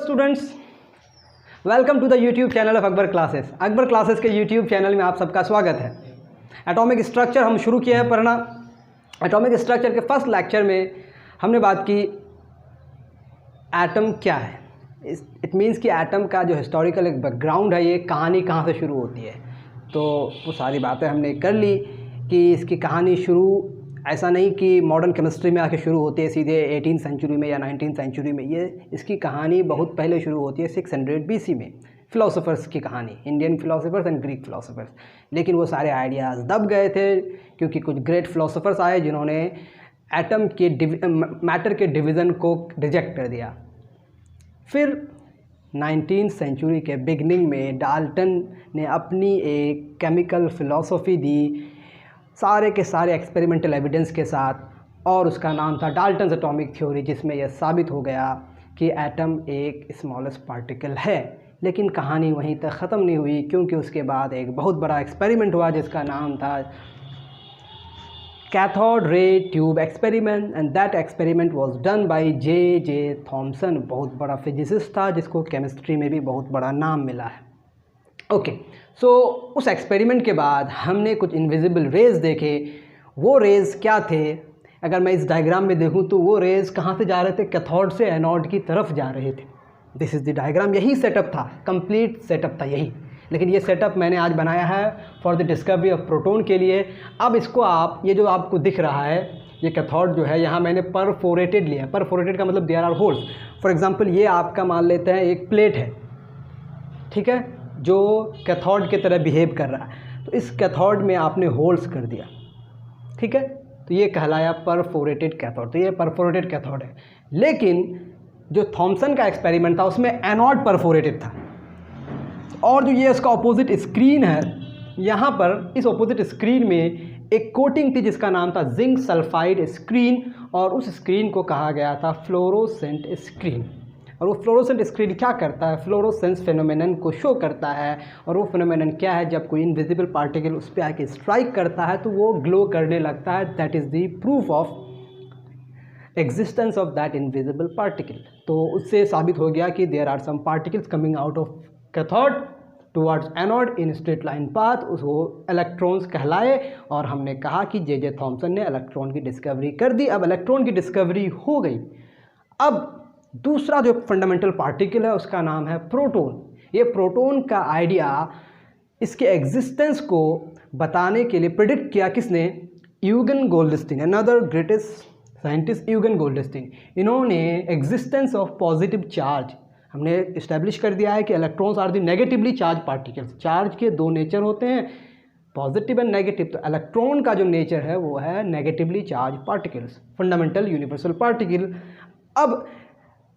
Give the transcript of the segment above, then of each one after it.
Students, welcome to the YouTube channel of Akbar classes. Akbar classes के YouTube channel में आप सबका स्वागत है। एटॉमिक स्ट्रक्चर हम शुरू किए हैं पढ़ना। एटॉमिक स्ट्रक्चर के फर्स्ट लेक्चर में हमने बात की एटम क्या है। इट मीन्स कि एटम का जो हिस्टोरिकल एक बैकग्राउंड है, ये कहानी कहाँ से शुरू होती है, तो वो सारी बातें हमने कर ली कि इसकी कहानी शुरू ऐसा नहीं कि मॉडर्न केमिस्ट्री में आके शुरू होती है सीधे 18th सेंचुरी में या 19th सेंचुरी में। ये इसकी कहानी बहुत पहले शुरू होती है 600 BC में। फ़िलोसोफर्स की कहानी, इंडियन फ़िलोसोफर्स एंड ग्रीक फ़िलोसोफर्स। लेकिन वो सारे आइडियाज़ दब गए थे क्योंकि कुछ ग्रेट फ़िलोसोफर्स आए जिन्होंने एटम के मैटर के डिवीज़न को रिजेक्ट कर दिया। फिर 19th सेंचुरी के बिगनिंग में डाल्टन ने अपनी एक केमिकल फ़िलॉसफी दी, सारे के सारे एक्सपेरिमेंटल एविडेंस के साथ, और उसका नाम था डाल्टन्स एटॉमिक थ्योरी, जिसमें यह साबित हो गया कि एटम एक स्मॉलेस्ट पार्टिकल है। लेकिन कहानी वहीं तक ख़त्म नहीं हुई क्योंकि उसके बाद एक बहुत बड़ा एक्सपेरिमेंट हुआ जिसका नाम था cathode ray tube experiment, and that experiment was done by J Thomson. बहुत बड़ा फिजिसिस्ट था जिसको केमिस्ट्री में भी बहुत बड़ा नाम मिला है। ओके, सो उस एक्सपेरिमेंट के बाद हमने कुछ इनविजिबल रेज़ देखे। वो रेज़ क्या थे? अगर मैं इस डायग्राम में देखूं तो वो रेज़ कहाँ से जा रहे थे? कैथोड से एनोड की तरफ जा रहे थे। This is the diagram. यही सेटअप था, कंप्लीट सेटअप था यही। लेकिन ये सेटअप मैंने आज बनाया है for the discovery of proton के लिए। अब इसको आप, ये जो आपको दिख रहा है ये कैथोड जो है, यहाँ मैंने परफोरेटेड लिया है। परफोरेटेड का मतलब there are holes. For example ये आपका मान लेते हैं एक प्लेट है, ठीक है, जो कैथोड की तरह बिहेव कर रहा है। तो इस कैथोड में आपने होल्स कर दिया, ठीक है, तो ये कहलाया परफोरेटेड कैथोड। तो ये परफोरेटेड कैथोड है। लेकिन जो थॉमसन का एक्सपेरिमेंट था उसमें एनोड परफोरेटेड था। और जो ये इसका ऑपोजिट स्क्रीन है, यहाँ पर इस ऑपोजिट स्क्रीन में एक कोटिंग थी जिसका नाम था जिंक सल्फाइड स्क्रीन, और उस स्क्रीन को कहा गया था फ्लोरोसेंट स्क्रीन। और वो फ्लोरोसेंट स्क्रीन क्या करता है? फ्लोरोसेंस फेनोमेनन को शो करता है। और वो फेनोमेनन क्या है? जब कोई इनविजिबल पार्टिकल उस पर आके स्ट्राइक करता है तो वो ग्लो करने लगता है। That is the proof of existence of that invisible particle. तो उससे साबित हो गया कि there are some particles coming out of cathode towards anode in straight line path. उसको इलेक्ट्रॉन्स कहलाए। और हमने कहा कि जे थॉमसन ने इलेक्ट्रॉन की डिस्कवरी कर दी। अब इलेक्ट्रॉन की डिस्कवरी हो गई। अब दूसरा जो फंडामेंटल पार्टिकल है उसका नाम है प्रोटॉन। ये प्रोटॉन का आइडिया, इसके एग्जिस्टेंस को बताने के लिए प्रेडिक्ट किया किसने? Eugen Goldstein, another greatest scientist Eugen Goldstein. इन्होंने एग्जिस्टेंस ऑफ पॉजिटिव चार्ज, हमने इस्टेब्लिश कर दिया है कि electrons are the negatively charge particles. Charge के दो नेचर होते हैं, पॉजिटिव एंड नेगेटिव। तो इलेक्ट्रॉन का जो नेचर है वो है negatively charge particles, fundamental universal particle. अब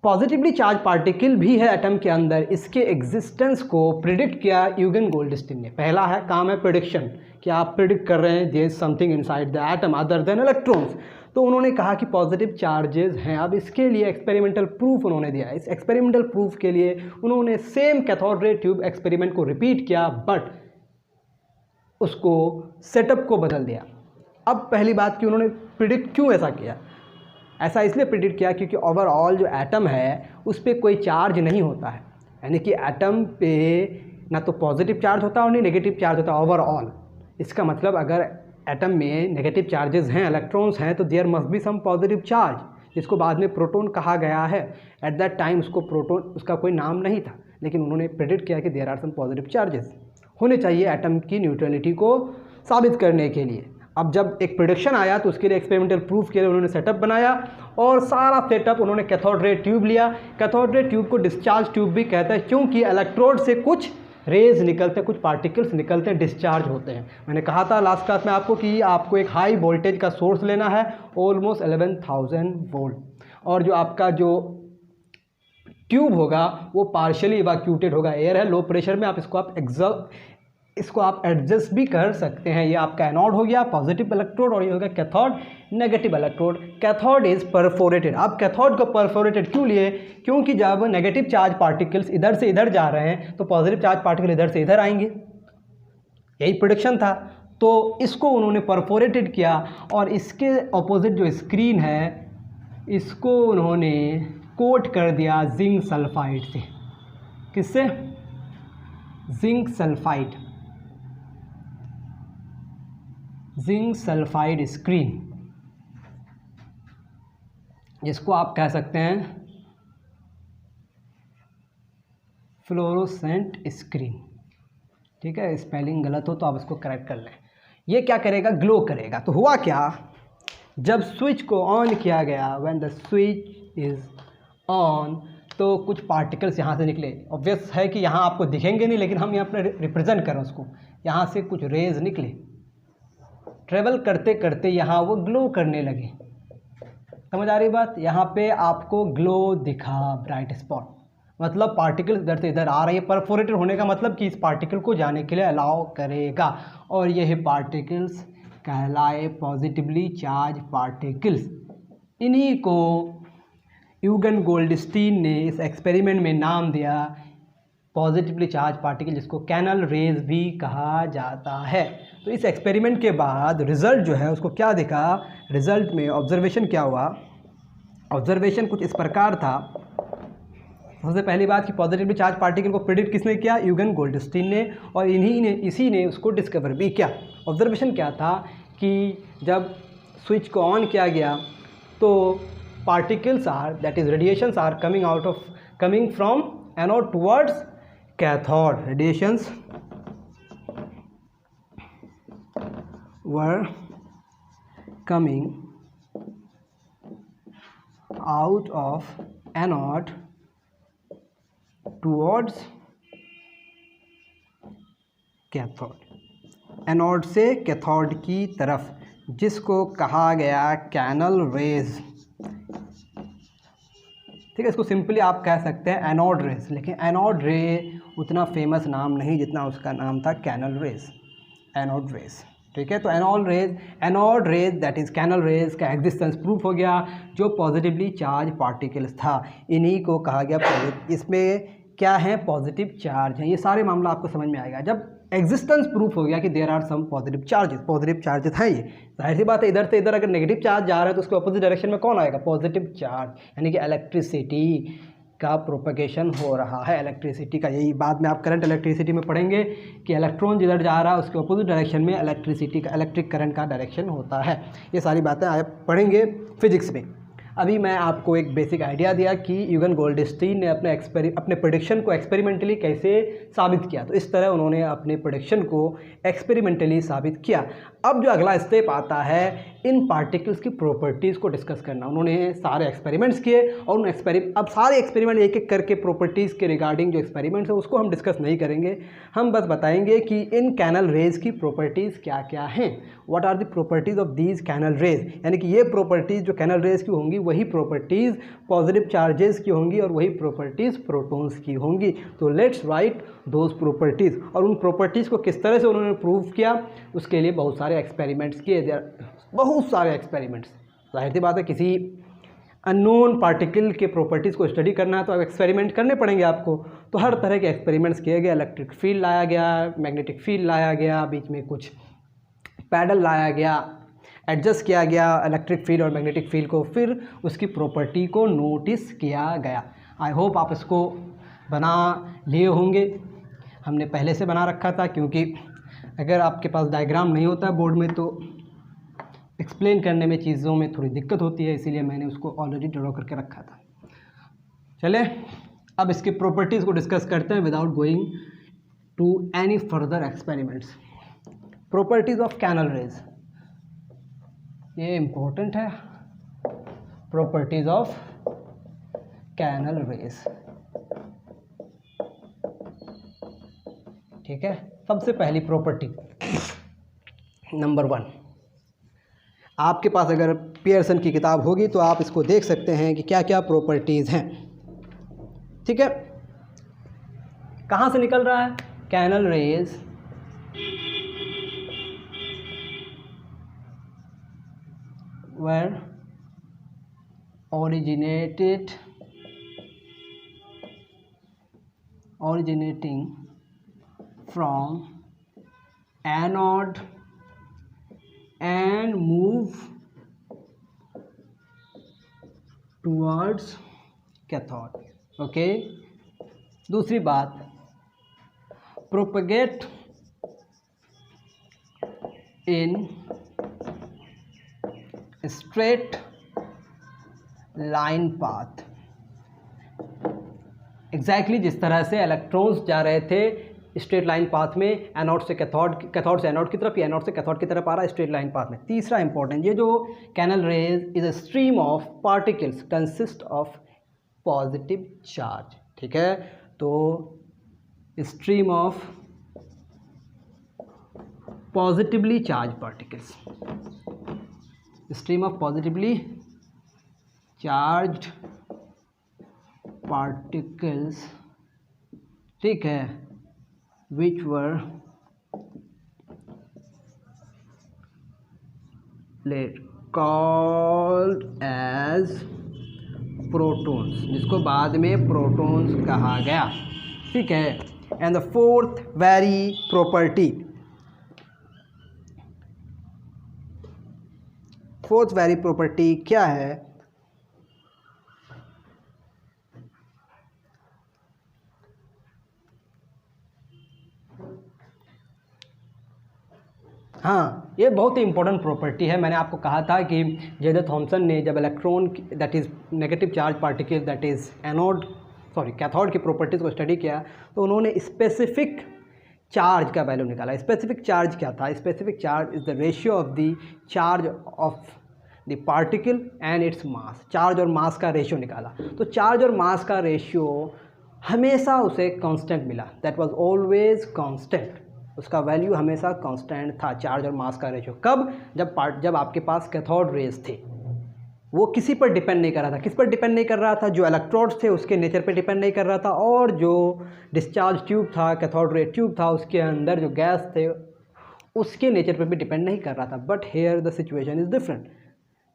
पॉजिटिवली चार्ज पार्टिकल भी है एटम के अंदर। इसके एग्जिस्टेंस को प्रिडिक्ट किया यूगन गोल्डस्टीन ने। पहला है काम है प्रिडिक्शन, कि आप प्रिडिक्ट कर रहे हैं there is something inside the atom other than electrons. तो उन्होंने कहा कि पॉजिटिव चार्जेस हैं। अब इसके लिए एक्सपेरिमेंटल प्रूफ उन्होंने दिया। इस एक्सपेरिमेंटल प्रूफ के लिए उन्होंने same cathode ray tube experiment को रिपीट किया, बट उसको सेटअप को बदल दिया। अब पहली बात कि उन्होंने प्रिडिक्ट क्यों ऐसा किया? ऐसा इसलिए प्रिडिक्ट किया क्योंकि ओवरऑल जो एटम है उस पर कोई चार्ज नहीं होता है। यानी कि एटम पे ना तो पॉजिटिव चार्ज होता है और नहीं नेगेटिव चार्ज होता है ओवरऑल। इसका मतलब अगर एटम में नेगेटिव चार्जेस हैं, इलेक्ट्रॉन्स हैं, तो there must be some positive charge, जिसको बाद में प्रोटॉन कहा गया है। एट दैट टाइम उसको प्रोटॉन, उसका कोई नाम नहीं था, लेकिन उन्होंने प्रिडिक्ट किया कि there are some positive charges होने चाहिए एटम की न्यूट्रलिटी को साबित करने के लिए। अब जब एक प्रेडिक्शन आया तो उसके लिए एक्सपेरिमेंटल प्रूफ के लिए उन्होंने सेटअप बनाया, और सारा सेटअप उन्होंने कैथोड रे ट्यूब लिया। कैथोड रे ट्यूब को डिस्चार्ज ट्यूब भी कहते हैं क्योंकि इलेक्ट्रोड से कुछ रेज निकलते हैं, कुछ पार्टिकल्स निकलते हैं, डिस्चार्ज होते हैं। मैंने कहा था लास्ट क्लास में आपको कि आपको एक हाई वोल्टेज का सोर्स लेना है, ऑलमोस्ट 11,000 वोल्ट, और जो आपका जो ट्यूब होगा वो पार्शियली इवैक्यूटेड होगा। एयर है, लो प्रेशर में, आप इसको आप एडजस्ट भी कर सकते हैं। ये आपका एनोड हो गया, पॉजिटिव इलेक्ट्रोड, और ये हो गया cathode, negative electrode. Cathode is perforated. आप कैथोड को परफोरेटेड क्यों लिए? क्योंकि जब नेगेटिव चार्ज पार्टिकल्स इधर से इधर जा रहे हैं तो पॉजिटिव चार्ज पार्टिकल इधर से इधर आएंगे, यही प्रेडिक्शन था। तो इसको उन्होंने परफोरेटेड किया, और इसके ऑपोजिट जो स्क्रीन है इसको उन्होंने कोट कर दिया जिंक सल्फाइड से। किससे? Zinc sulphide, zinc sulphide screen, जिसको आप कह सकते हैं फ्लोरोसेंट स्क्रीन। ठीक है, स्पेलिंग गलत हो तो आप इसको करेक्ट कर लें। ये क्या करेगा? ग्लो करेगा। तो हुआ क्या, जब स्विच को ऑन किया गया, when the switch is on, तो कुछ पार्टिकल्स यहाँ से निकले। ऑब्वियस है कि यहाँ आपको दिखेंगे नहीं, लेकिन हम यहाँ पर रिप्रेजेंट करें उसको। यहाँ से कुछ रेज निकले, ट्रेवल करते करते यहाँ वो ग्लो करने लगे। समझ आ रही बात? यहाँ पे आपको ग्लो दिखा, ब्राइट स्पॉट, मतलब पार्टिकल इधर से इधर आ रही है। परफोरेटेड होने का मतलब कि इस पार्टिकल को जाने के लिए अलाउ करेगा, और यह पार्टिकल्स कहलाए पॉजिटिवली चार्ज पार्टिकल्स। इन्हीं को यूगन गोल्डस्टीन ने इस एक्सपेरिमेंट में नाम दिया पॉजिटिवली चार्ज पार्टिकल, जिसको कैनल रेज भी कहा जाता है। तो इस एक्सपेरिमेंट के बाद रिजल्ट जो है उसको क्या दिखा, रिजल्ट में ऑब्जर्वेशन क्या हुआ, ऑब्जर्वेशन कुछ इस प्रकार था। सबसे पहली बात कि पॉजिटिवली चार्ज पार्टिकल को प्रेडिक्ट किसने किया? यूगन गोल्डस्टीन ने, और इसी ने उसको डिस्कवर भी किया। ऑब्जर्वेशन क्या था कि जब स्विच को ऑन किया गया तो particles are, that is radiations are coming from anode towards cathode. Radiations were coming out of anode towards cathode, anode से कैथोड की तरफ, जिसको कहा गया कैनल रेज। ठीक है, इसको सिंपली आप कह सकते हैं एनोड रेज, लेकिन एनोड रे उतना फेमस नाम नहीं जितना उसका नाम था कैनल रेज, एनोड रेज। ठीक है, तो anode rays that is canal rays का एग्जिस्टेंस प्रूफ हो गया, जो पॉजिटिवली चार्ज पार्टिकल्स था, इन्हीं को कहा गया। इसमें क्या है? पॉजिटिव चार्ज है। ये सारे मामला आपको समझ में आएगा जब एग्जिस्टेंस प्रूफ हो गया कि there are some positive charges हैं। ये जाहिर सी बात है, इधर से इधर अगर नेगेटिव चार्ज जा रहा है तो उसके अपोजिट डायरेक्शन में कौन आएगा? पॉजिटिव चार्ज, यानी कि इलेक्ट्रिसिटी का प्रोपगेशन हो रहा है। इलेक्ट्रिसिटी का, यही बाद में आप करंट इलेक्ट्रिसिटी में पढ़ेंगे कि इलेक्ट्रॉन जिधर जा रहा है उसके अपोजिट डायरेक्शन में इलेक्ट्रिसिटी का, इलेक्ट्रिक करंट का डायरेक्शन होता है। ये सारी बातें आप पढ़ेंगे फिजिक्स में। अभी मैं आपको एक बेसिक आइडिया दिया कि यूगन गोल्डस्टीन ने अपने प्रेडिक्शन को एक्सपेरिमेंटली कैसे साबित किया। तो इस तरह उन्होंने अपने प्रेडिक्शन को एक्सपेरिमेंटली साबित किया। अब जो अगला स्टेप आता है इन पार्टिकल्स की प्रॉपर्टीज़ को डिस्कस करना। उन्होंने सारे एक्सपेरिमेंट्स किए और अब सारे एक्सपेरिमेंट एक एक करके प्रॉपर्टीज़ के रिगार्डिंग जो एक्सपेरिमेंट्स है उसको हम डिस्कस नहीं करेंगे। हम बस बताएंगे कि इन कैनल रेज की प्रॉपर्टीज़ क्या क्या हैं, what are the properties of these canal rays, यानी कि ये प्रॉपर्टीज़ जो कैनल रेज की होंगी वही प्रॉपर्टीज़ पॉजिटिव चार्जेस की होंगी और वही प्रॉपर्टीज़ प्रोटॉन्स की होंगी। तो लेट्स राइट दोज प्रॉपर्टीज़। और उन प्रॉपर्टीज़ को किस तरह से उन्होंने प्रूव किया, उसके लिए बहुत सारे एक्सपेरिमेंट्स किए, बहुत सारे एक्सपेरिमेंट्स। जाहिर सी बात है, किसी अननोन पार्टिकल के प्रॉपर्टीज़ को स्टडी करना है तो अब एक्सपेरिमेंट करने पड़ेंगे आपको। तो हर तरह के एक्सपेरिमेंट्स किए गए, इलेक्ट्रिक फील्ड लाया गया, मैग्नेटिक फील्ड लाया गया, बीच में कुछ पैडल लाया गया, एडजस्ट किया गया इलेक्ट्रिक फील्ड और मैग्नेटिक फील्ड को, फिर उसकी प्रॉपर्टी को नोटिस किया गया। आई होप आप इसको बना लिए होंगे। हमने पहले से बना रखा था, क्योंकि अगर आपके पास डायग्राम नहीं होता बोर्ड में तो एक्सप्लेन करने में चीज़ों में थोड़ी दिक्कत होती है, इसीलिए मैंने उसको ऑलरेडी ड्रॉ करके रखा था। चले अब इसकी प्रॉपर्टीज़ को डिस्कस करते हैं without going to any further experiments. Properties of canal rays, ये इम्पोर्टेंट है। प्रॉपर्टीज़ ऑफ कैनल रेज, ठीक है। सबसे पहली प्रॉपर्टी नंबर 1, आपके पास अगर पियर्सन की किताब होगी तो आप इसको देख सकते हैं कि क्या क्या प्रॉपर्टीज़ हैं, ठीक है। कहाँ से निकल रहा है? Canal rays were originating from anode and move towards cathode. Okay. दूसरी बात, propagate in straight line path. Exactly जिस तरह से इलेक्ट्रॉन्स जा रहे थे स्ट्रेट लाइन पाथ में एनोड से कैथोड, कैथोड से एनोड की तरफ, या एनोड से कैथोड की तरफ आ रहा है स्ट्रेट लाइन पाथ में. तीसरा इंपॉर्टेंट, ये जो canal rays is a stream of particles consist of positive charge. ठीक है, तो stream of positively charge particles, stream of positively charged particles. ठीक है, which were called as protons, जिसको बाद में प्रोटॉन्स कहा गया. ठीक है. And the fourth very property, fourth very property क्या है? हाँ, ये बहुत ही इंपॉर्टेंट प्रॉपर्टी है. मैंने आपको कहा था कि जे थॉमसन ने जब electron that is negative charge particle that is cathode की प्रॉपर्टीज़ को स्टडी किया, तो उन्होंने स्पेसिफिक चार्ज का वैल्यू निकाला. स्पेसिफिक चार्ज क्या था? Specific charge is the ratio of the charge of the particle and its mass. Charge और मास का रेशियो निकाला. तो चार्ज और मास का रेशियो हमेशा उसे कांस्टेंट मिला. That was always constant. उसका वैल्यू हमेशा कांस्टेंट था, चार्ज और मास का रेशियो. कब? जब आपके पास कैथोड रेज थे. वो किसी पर डिपेंड नहीं कर रहा था. किस पर डिपेंड नहीं कर रहा था? जो इलेक्ट्रोड्स थे उसके नेचर पर डिपेंड नहीं कर रहा था, और जो डिस्चार्ज ट्यूब था, कैथोड रे ट्यूब था, उसके अंदर जो गैस थे उसके नेचर पर भी डिपेंड नहीं कर रहा था. But here the situation is different.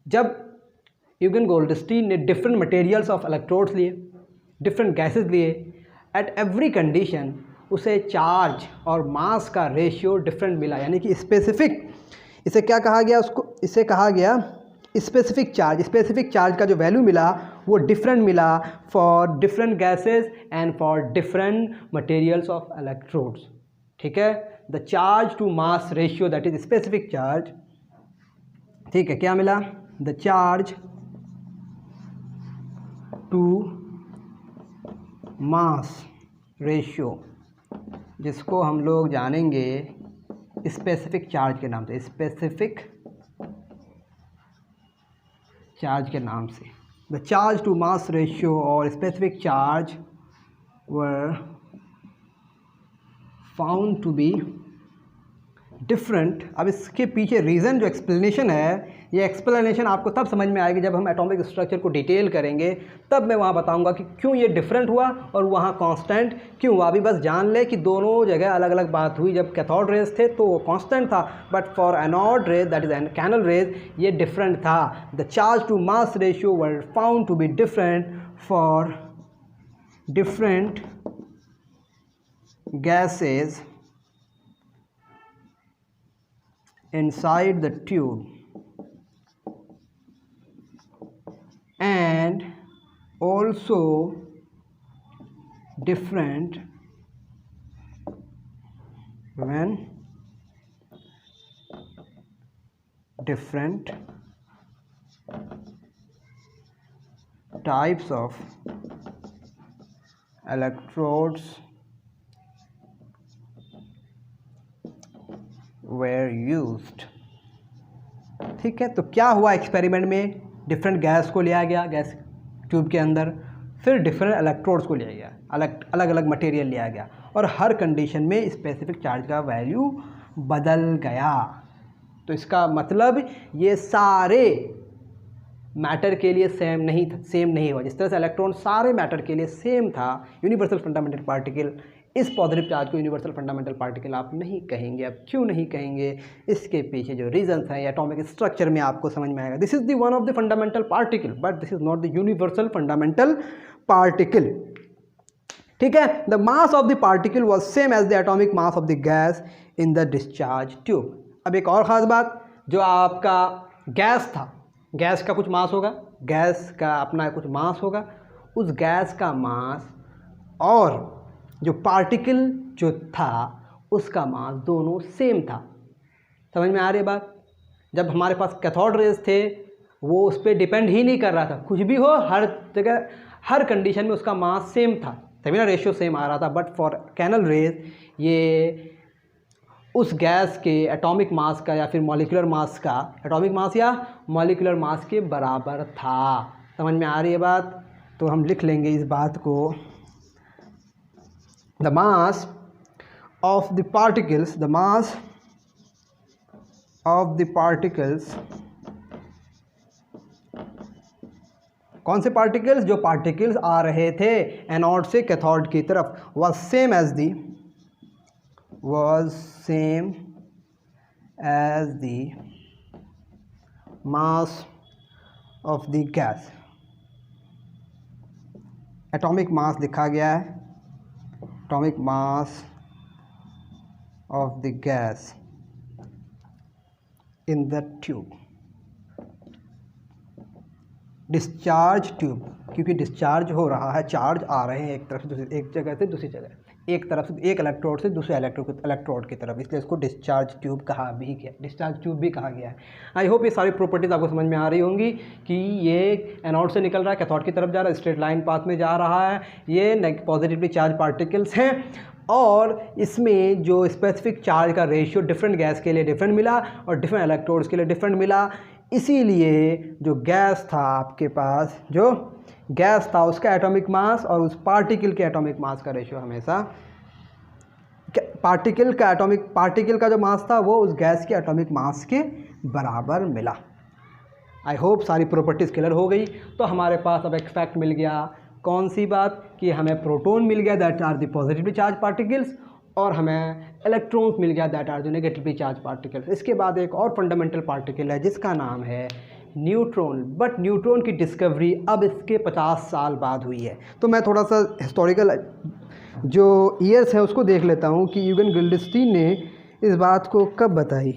जब यूगेन गोल्डस्टीन ने डिफरेंट मटेरियल्स ऑफ इलेक्ट्रोड्स लिए, डिफरेंट गैसेज लिए, एट एवरी कंडीशन उसे चार्ज और मास का रेशियो डिफरेंट मिला. यानी कि स्पेसिफिक, इसे क्या कहा गया? इसे कहा गया स्पेसिफिक चार्ज. स्पेसिफिक चार्ज का जो वैल्यू मिला वो डिफरेंट मिला for different gases and for different materials of electrodes. ठीक है, the charge to mass ratio that is specific charge. ठीक है, क्या मिला? The charge to mass ratio, जिसको हम लोग जानेंगे स्पेसिफिक चार्ज के नाम से, स्पेसिफिक चार्ज के नाम से. The charge to mass ratio और specific charge were found to be different. अब इसके पीछे रीज़न जो एक्सप्लेनेशन है, ये एक्सप्लेनेशन आपको तब समझ में आएगी जब हम एटॉमिक स्ट्रक्चर को डिटेल करेंगे. तब मैं वहाँ बताऊँगा कि क्यों ये डिफरेंट हुआ और वहाँ कांस्टेंट क्यों हुआ. अभी बस जान ले कि दोनों जगह अलग अलग बात हुई. जब कैथोड रेज थे तो वो कांस्टेंट था, but for anode rays that is canal rays ये डिफरेंट था. The charge to mass ratio were found to be different for different gases inside the tube and also different when different types of electrodes were used. ठीक है, तो क्या हुआ experiment में? Different gas को लिया गया गैस ट्यूब के अंदर, फिर डिफरेंट इलेक्ट्रोड्स को लिया गया, अलग अलग मटेरियल लिया गया, और हर कंडीशन में स्पेसिफिक चार्ज का वैल्यू बदल गया. तो इसका मतलब ये सारे मैटर के लिए सेम नहीं हुआ. जिस तरह से इलेक्ट्रॉन सारे मैटर के लिए सेम था, यूनिवर्सल फंडामेंटल पार्टिकल, इस पॉजिटिव चार्ज को यूनिवर्सल फंडामेंटल पार्टिकल आप नहीं कहेंगे. अब क्यों नहीं कहेंगे? इसके पीछे जो रीजंस हैं एटॉमिक स्ट्रक्चर में आपको समझ में आएगा. This is the one of the fundamental particle, but this is not the universal fundamental particle. ठीक है, the mass of the particle was same as the atomic mass of the gas in the discharge tube. अब एक और ख़ास बात, जो आपका gas था, गैस का कुछ मास होगा, गैस का अपना कुछ मास होगा, उस गैस का मास और जो पार्टिकल जो था उसका मास दोनों सेम था। समझ में आ रही बात? जब हमारे पास कैथोड रेज थे वो उस पर डिपेंड ही नहीं कर रहा था, कुछ भी हो हर जगह हर कंडीशन में उसका मास सेम था, तभी ना रेशियो सेम आ रहा था। बट फॉर कैनल रेज ये उस गैस के एटॉमिक मास का या फिर मॉलिक्यूलर मास का, एटॉमिक मास या मॉलिक्यूलर मास के बराबर था। समझ में आ रही है बात? तो हम लिख लेंगे इस बात को, the mass of the particles, the mass of the particles, कौन से पार्टिकल्स? जो पार्टिकल्स आ रहे थे एनोड से कैथोड की तरफ, was same as the mass of the gas। Atomic mass लिखा गया है, atomic mass of the gas in the tube, discharge tube, क्योंकि डिस्चार्ज हो रहा है, चार्ज आ रहे हैं एक तरफ से दूसरी, एक जगह से दूसरी जगह, एक तरफ से एक इलेक्ट्रोड से दूसरे इलेक्ट्रोड की तरफ, इसलिए इसको डिस्चार्ज ट्यूब कहा भी गया, डिस्चार्ज ट्यूब भी कहा गया है। आई होप ये सारी प्रॉपर्टीज़ आपको समझ में आ रही होंगी कि ये एनोड से निकल रहा है, कैथोड की तरफ जा रहा है, स्ट्रेट लाइन पाथ में जा रहा है, ये पॉजिटिवली चार्ज पार्टिकल्स हैं और इसमें जो स्पेसिफिक चार्ज का रेशियो डिफरेंट गैस के लिए डिफरेंट मिला और डिफरेंट इलेक्ट्रोड्स के लिए डिफरेंट मिला। इसीलिए जो गैस था आपके पास, जो गैस था उसका एटॉमिक मास और उस पार्टिकल के एटॉमिक मास का रेशियो हमेशा, पार्टिकल का जो मास था वो उस गैस के एटॉमिक मास के बराबर मिला। आई होप सारी प्रॉपर्टीज़ क्लियर हो गई। तो हमारे पास अब एक फैक्ट मिल गया, कौन सी बात? कि हमें प्रोटॉन मिल गया that are the positively charge particles और हमें इलेक्ट्रॉन्स मिल गया that are the negatively charge particles. इसके बाद एक और फंडामेंटल पार्टिकल है जिसका नाम है न्यूट्रॉन। बट न्यूट्रॉन की डिस्कवरी अब इसके 50 साल बाद हुई है। तो मैं थोड़ा सा हिस्टोरिकल जो ईयर्स है उसको देख लेता हूँ कि यूगन गोल्डस्टीन ने इस बात को कब बताई।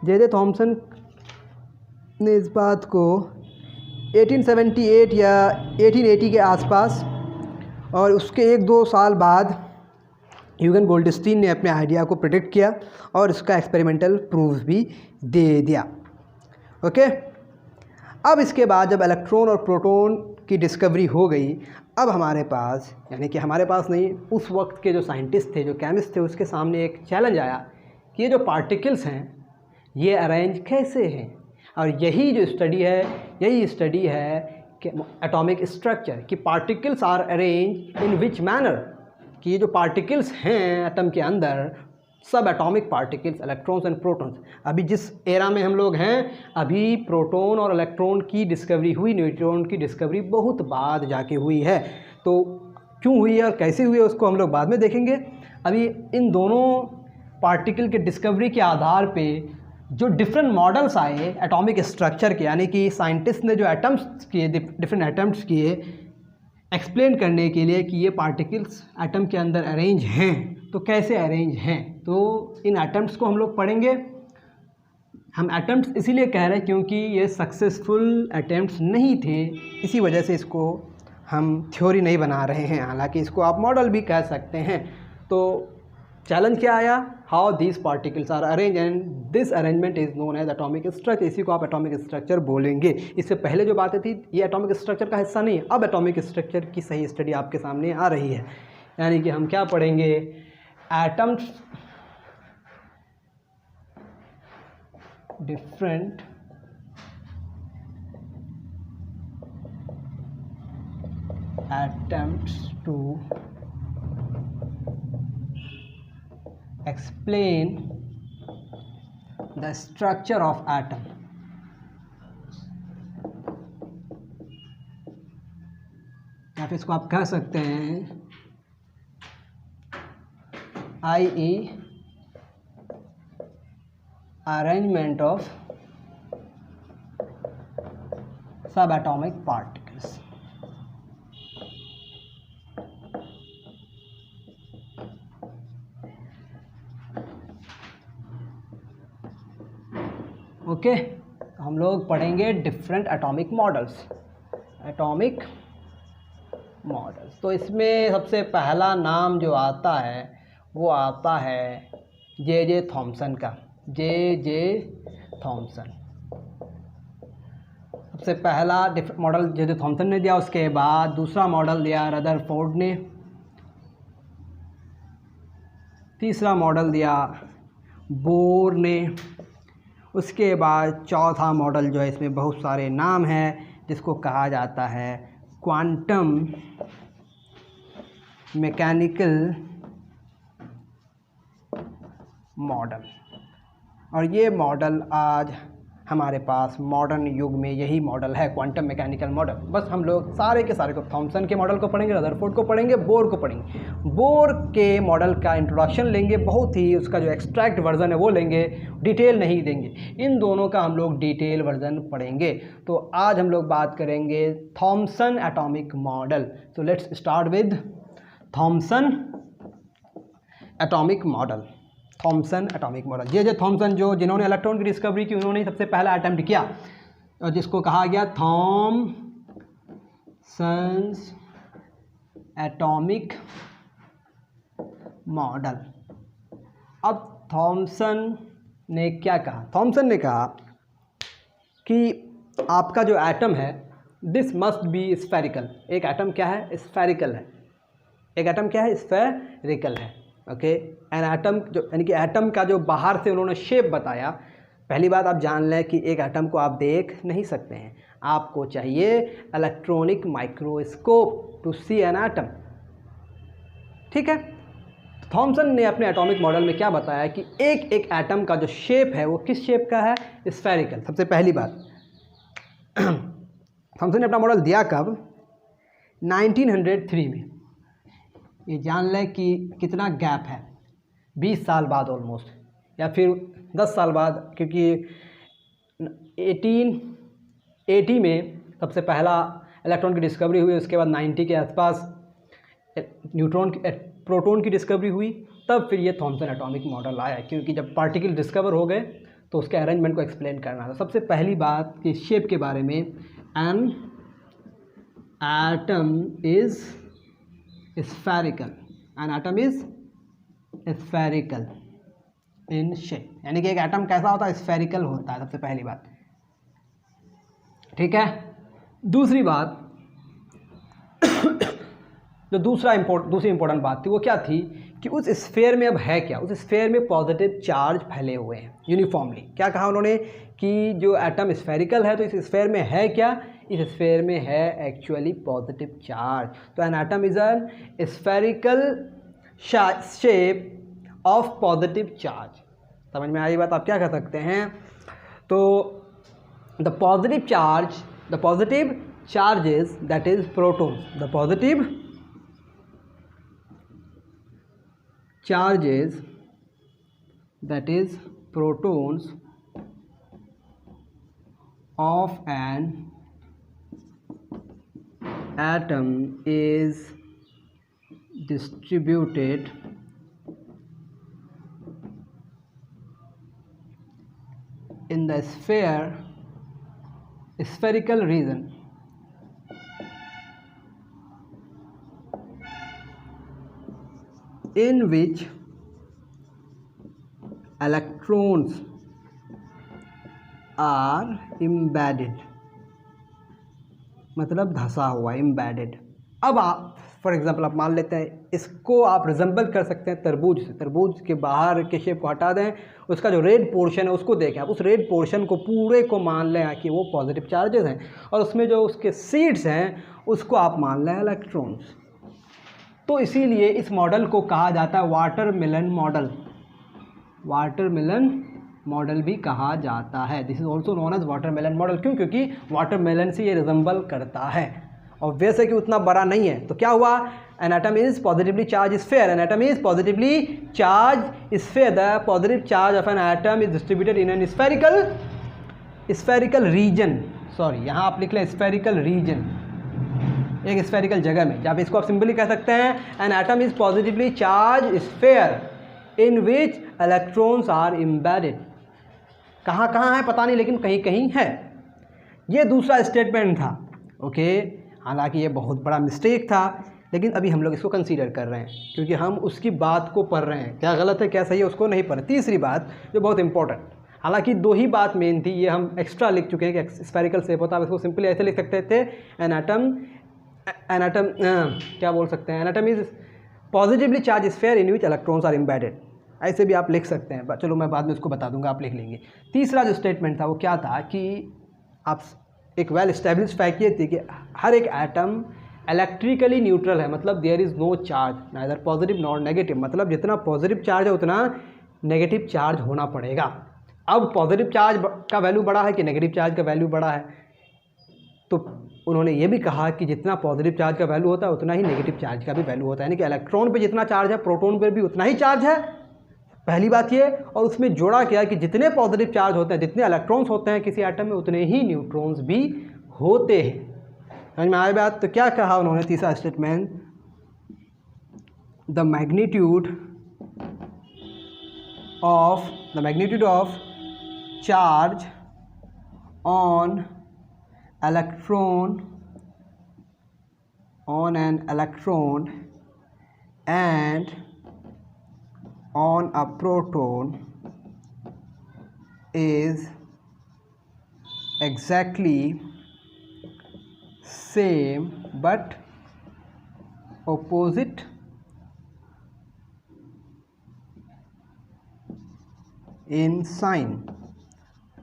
जे थॉमसन ने इस बात को 1878 या 1880 के आसपास, और उसके 1-2 साल बाद यूगन गोल्डस्टीन ने अपने आइडिया को प्रेडिक्ट किया और इसका एक्सपेरिमेंटल प्रूफ भी दे दिया। ओके, अब इसके बाद जब इलेक्ट्रॉन और प्रोटॉन की डिस्कवरी हो गई, अब हमारे पास, यानी कि हमारे पास नहीं, उस वक्त के जो साइंटिस्ट थे, जो केमिस्ट थे, उसके सामने एक चैलेंज आया कि ये जो पार्टिकल्स हैं ये अरेंज कैसे हैं। और यही स्टडी है कि एटॉमिक स्ट्रक्चर, कि particles are arrange in which manner, कि ये जो पार्टिकल्स हैं एटम के अंदर, subatomic particles, electrons and protons. अभी जिस एरा में हम लोग हैं, अभी प्रोटॉन और इलेक्ट्रॉन की डिस्कवरी हुई, न्यूट्रॉन की डिस्कवरी बहुत बाद जाके हुई है। तो क्यों हुई है और कैसे हुई है उसको हम लोग बाद में देखेंगे। अभी इन दोनों पार्टिकल के डिस्कवरी के आधार पे जो डिफरेंट मॉडल्स आए एटॉमिक स्ट्रक्चर के, यानी कि साइंटिस्ट ने जो एटम्स किए, डिफरेंट एटम्स किए एक्सप्लेन करने के लिए कि ये पार्टिकल्स एटम के अंदर अरेंज हैं, तो कैसे अरेंज हैं। तो इन एटम्स को हम लोग पढ़ेंगे। हम एटम्स इसीलिए कह रहे हैं क्योंकि ये सक्सेसफुल एटम्प्ट्स नहीं थे, इसी वजह से इसको हम थ्योरी नहीं बना रहे हैं, हालांकि इसको आप मॉडल भी कह सकते हैं। तो चैलेंज क्या आया? How these particles are arrange and this arrangement is known as atomic structure. इसी को आप एटॉमिक स्ट्रक्चर बोलेंगे। इससे पहले जो बातें थी ये एटॉमिक स्ट्रक्चर का हिस्सा नहीं, अब एटॉमिक स्ट्रक्चर की सही स्टडी आपके सामने आ रही है। यानी कि हम क्या पढ़ेंगे? Atoms, different attempts to explain the structure of atom। या फिर इसको आप कह सकते हैं i.e. arrangement of subatomic particles। Okay, हम लोग पढ़ेंगे different atomic models, atomic models. तो इसमें सबसे पहला नाम जो आता है वो आता है जे थॉमसन का, जे थॉमसन। सबसे पहला मॉडल जे थॉमसन ने दिया, उसके बाद दूसरा मॉडल दिया रदरफोर्ड ने, तीसरा मॉडल दिया बोर ने, उसके बाद चौथा मॉडल जो है, इसमें बहुत सारे नाम हैं, जिसको कहा जाता है क्वांटम मैकेनिकल मॉडल। और ये मॉडल आज हमारे पास मॉडर्न युग में यही मॉडल है, क्वांटम मैकेनिकल मॉडल। बस हम लोग सारे के सारे को थॉमसन के मॉडल को पढ़ेंगे, रदरफोर्ड को पढ़ेंगे, बोर को पढ़ेंगे। बोर के मॉडल का इंट्रोडक्शन लेंगे, बहुत ही उसका जो एक्सट्रैक्ट वर्जन है वो लेंगे, डिटेल नहीं देंगे। इन दोनों का हम लोग डिटेल वर्जन पढ़ेंगे। तो आज हम लोग बात करेंगे Thomson atomic model. So let's start with Thomson atomic model. Thomson atomic model, J Thomson जो जिन्होंने इलेक्ट्रॉन की डिस्कवरी की, उन्होंने सबसे पहला अटेम्प्ट किया, और जिसको कहा गया थॉमसन्स एटॉमिक मॉडल। अब थॉमसन ने क्या कहा? थॉमसन ने कहा कि आपका जो एटम है, दिस मस्ट बी स्फेरिकल। एक एटम क्या है? स्फेरिकल है। एक एटम क्या है? स्फेरिकल है। ओके, एन एटम जो यानी कि एटम का जो बाहर से उन्होंने शेप बताया। पहली बात आप जान लें कि एक एटम को आप देख नहीं सकते हैं, आपको चाहिए electronic microscope to see an atom. ठीक है, थॉमसन ने अपने एटॉमिक मॉडल में क्या बताया कि एक एक एटम का जो शेप है वो किस शेप का है? स्फेरिकल। सबसे पहली बात थॉमसन ने अपना मॉडल दिया कब? 1903 में। ये जान लें कि कितना गैप है, 20 साल बाद ऑलमोस्ट, या फिर 10 साल बाद, क्योंकि 1880 में सबसे पहला इलेक्ट्रॉन की डिस्कवरी हुई, उसके बाद 90 के आसपास प्रोटॉन की डिस्कवरी हुई, तब फिर ये थॉमसन एटॉमिक मॉडल आया। क्योंकि जब पार्टिकल डिस्कवर हो गए तो उसके अरेंजमेंट को एक्सप्लेन करना था। सबसे पहली बात कि शेप के बारे में, N atom is spherical, an atom is spherical in shape, यानी कि एक एटम कैसा होता है? स्फेरिकल होता है, सबसे पहली बात। ठीक है, दूसरी बात जो दूसरी इंपॉर्टेंट बात थी वो क्या थी कि उस स्फेयर में अब है क्या? उस स्फेयर में पॉजिटिव चार्ज फैले हुए हैं यूनिफॉर्मली। क्या कहा उन्होंने कि जो एटम स्फेरिकल है तो इस स्फेयर में है क्या? इस स्फेयर में है एक्चुअली पॉजिटिव चार्ज। तो N atom is an spherical shape of positive charge. समझ में आई बात? आप क्या कर सकते हैं? तो the positive charges that is protons, the positive charges that is protons of an atom is distributed in the spherical region in which electrons are embedded, मतलब धंसा हुआ, embedded। अब आप फॉर एग्जांपल आप मान लेते हैं, इसको आप रिजेंबल कर सकते हैं तरबूज से। तरबूज के बाहर के शेप को हटा दें, उसका जो रेड पोर्शन है उसको देखें आप, उस रेड पोर्शन को पूरे को मान लें कि वो पॉजिटिव चार्जेस हैं, और उसमें जो उसके सीड्स हैं उसको आप मान लें इलेक्ट्रॉन्स। तो इसीलिए इस मॉडल को कहा जाता है वाटरमेलन मॉडल। वाटरमेलन मॉडल भी कहा जाता है। This is also known as watermelon model. क्यों? क्योंकि वाटरमेलन से ये रिजेंबल करता है, और वैसे कि उतना बड़ा नहीं है। तो क्या हुआ? An atom is positively charge sphere, an atom is positively charge sphere, the positive charge of an atom is distributed in an spherical region. Sorry, यहाँ आप लिख लें स्फेरिकल रीजन, एक स्फेरिकल जगह में, जहाँ पे इसको आप सिंपली कह सकते हैं an atom is positively charge sphere in which electrons are embedded. कहाँ है पता नहीं, लेकिन कहीं कहीं है। ये दूसरा स्टेटमेंट था। ओके, हालांकि ये बहुत बड़ा मिस्टेक था, लेकिन अभी हम लोग इसको कंसीडर कर रहे हैं क्योंकि हम उसकी बात को पढ़ रहे हैं। क्या गलत है क्या सही है उसको नहीं पढ़। तीसरी बात जो बहुत इंपॉर्टेंट, हालांकि 2 ही बात मेन थी, ये हम एक्स्ट्रा लिख चुके हैं कि स्फेरिकल शेप होता है। आप इसको सिंपली ऐसे लिख सकते थे, एनाटम क्या बोल सकते हैं, an atom is positively charge sphere in which electrons are embedded, ऐसे भी आप लिख सकते हैं। चलो मैं बाद में उसको बता दूंगा, आप लिख लेंगे। तीसरा जो स्टेटमेंट था वो क्या था कि आप एक वेल एस्टेब्लिश फैक्ट ये थी कि हर एक एटम इलेक्ट्रिकली न्यूट्रल है, मतलब there is no charge, neither positive nor negative, मतलब जितना पॉजिटिव चार्ज है उतना नेगेटिव चार्ज होना पड़ेगा। अब पॉजिटिव चार्ज का वैल्यू बड़ा है कि नेगेटिव चार्ज का वैल्यू बड़ा है, तो उन्होंने ये भी कहा कि जितना पॉजिटिव चार्ज का वैल्यू होता है उतना ही नेगेटिव चार्ज का भी वैल्यू होता है, यानी कि इलेक्ट्रॉन पे जितना चार्ज है प्रोटॉन पर भी उतना ही चार्ज है, पहली बात ये। और उसमें जोड़ा क्या कि जितने पॉजिटिव चार्ज होते हैं, जितने इलेक्ट्रॉन्स होते हैं किसी एटम में, उतने ही न्यूट्रॉन्स भी होते हैं। समझ में आया बात? तो क्या कहा उन्होंने तीसरा statement, the magnitude of charge on an electron and on a proton is exactly same but opposite in sign।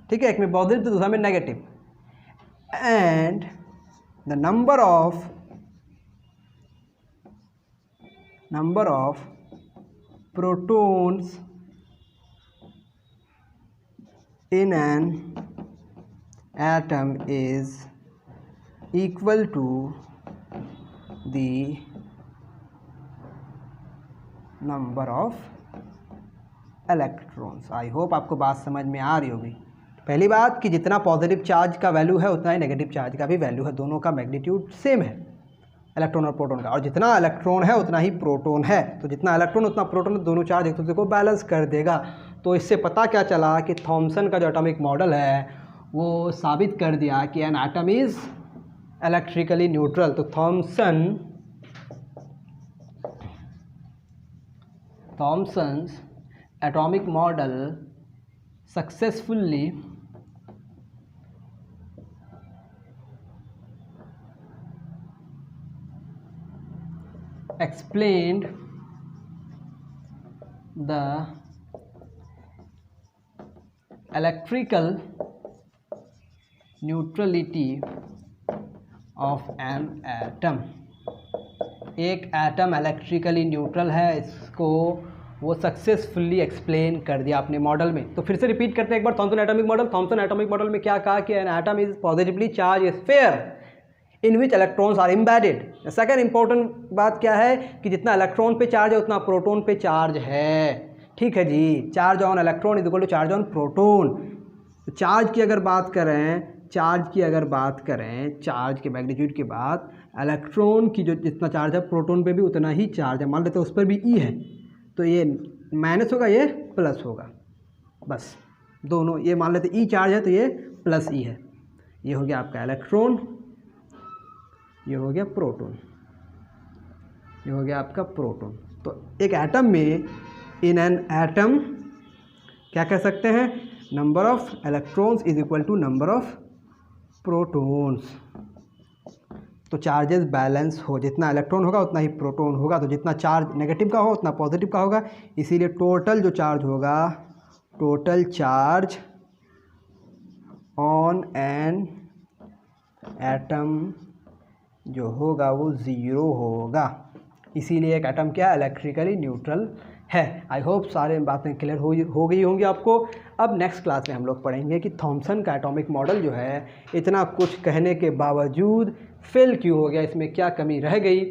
ठीक है, एक में पॉजिटिव तो दूसरा में negative. And the number of protons in an atom is equal to the number of electrons। I hope आपको बात समझ में आ रही होगी। पहली बात कि जितना पॉजिटिव चार्ज का वैल्यू है उतना ही नेगेटिव चार्ज का भी वैल्यू है, दोनों का मैग्नीट्यूड सेम है इलेक्ट्रॉन और प्रोटॉन का, और जितना इलेक्ट्रॉन है उतना ही प्रोटॉन है, तो जितना इलेक्ट्रॉन उतना प्रोटॉन, दोनों चार्ज एक दूसरे को बैलेंस कर देगा। तो इससे पता क्या चला कि थॉमसन का जो एटॉमिक मॉडल है वो साबित कर दिया कि an atom is electrically neutral. तो Thomson's atomic model successfully explained the electrical neutrality of an atom। एक एटम इलेक्ट्रिकली न्यूट्रल है, इसको वो सक्सेसफुली एक्सप्लेन कर दिया अपने मॉडल में। तो फिर से रिपीट करते हैं एक बार Thomson atomic model. Thomson atomic model में क्या कहा कि an atom is positively charge sphere in which electrons are embedded. Second important बात क्या है कि जितना इलेक्ट्रॉन पे चार्ज है उतना प्रोटॉन पे चार्ज है। ठीक है जी, charge on electron is equal to charge on proton. Charge की अगर बात करें, चार्ज के मैग्नीट्यूड के बाद इलेक्ट्रॉन की जो जितना चार्ज है प्रोटॉन पे भी उतना ही चार्ज है। मान लेते हैं उस पर भी ई है, तो ये माइनस होगा, ये प्लस होगा, बस दोनों। ये मान लेते ई चार्ज है तो ये प्लस ई है। ये हो गया आपका इलेक्ट्रॉन, ये हो गया प्रोटॉन, ये हो गया आपका प्रोटॉन। तो एक एटम में, इन एन एटम क्या कह सकते हैं, number of electrons is equal to number of protons. तो चार्जेस बैलेंस हो, जितना इलेक्ट्रॉन होगा उतना ही प्रोटॉन होगा, तो जितना चार्ज नेगेटिव का हो उतना पॉजिटिव का होगा। इसीलिए टोटल जो चार्ज होगा, total charge on an atom जो होगा वो ज़ीरो होगा। इसीलिए एक एटम क्या इलेक्ट्रिकली न्यूट्रल है। आई होप सारे बातें क्लियर हो गई होंगी आपको। अब नेक्स्ट क्लास में हम लोग पढ़ेंगे कि थॉमसन का एटॉमिक मॉडल जो है इतना कुछ कहने के बावजूद फेल क्यों हो गया, इसमें क्या कमी रह गई,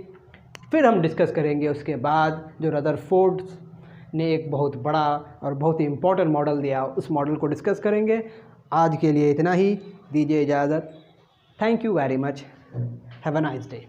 फिर हम डिस्कस करेंगे। उसके बाद जो रदरफोर्ड ने एक बहुत बड़ा और बहुत ही इम्पोर्टेंट मॉडल दिया, उस मॉडल को डिस्कस करेंगे। आज के लिए इतना ही, दीजिए इजाज़त। Thank you very much. Have a nice day.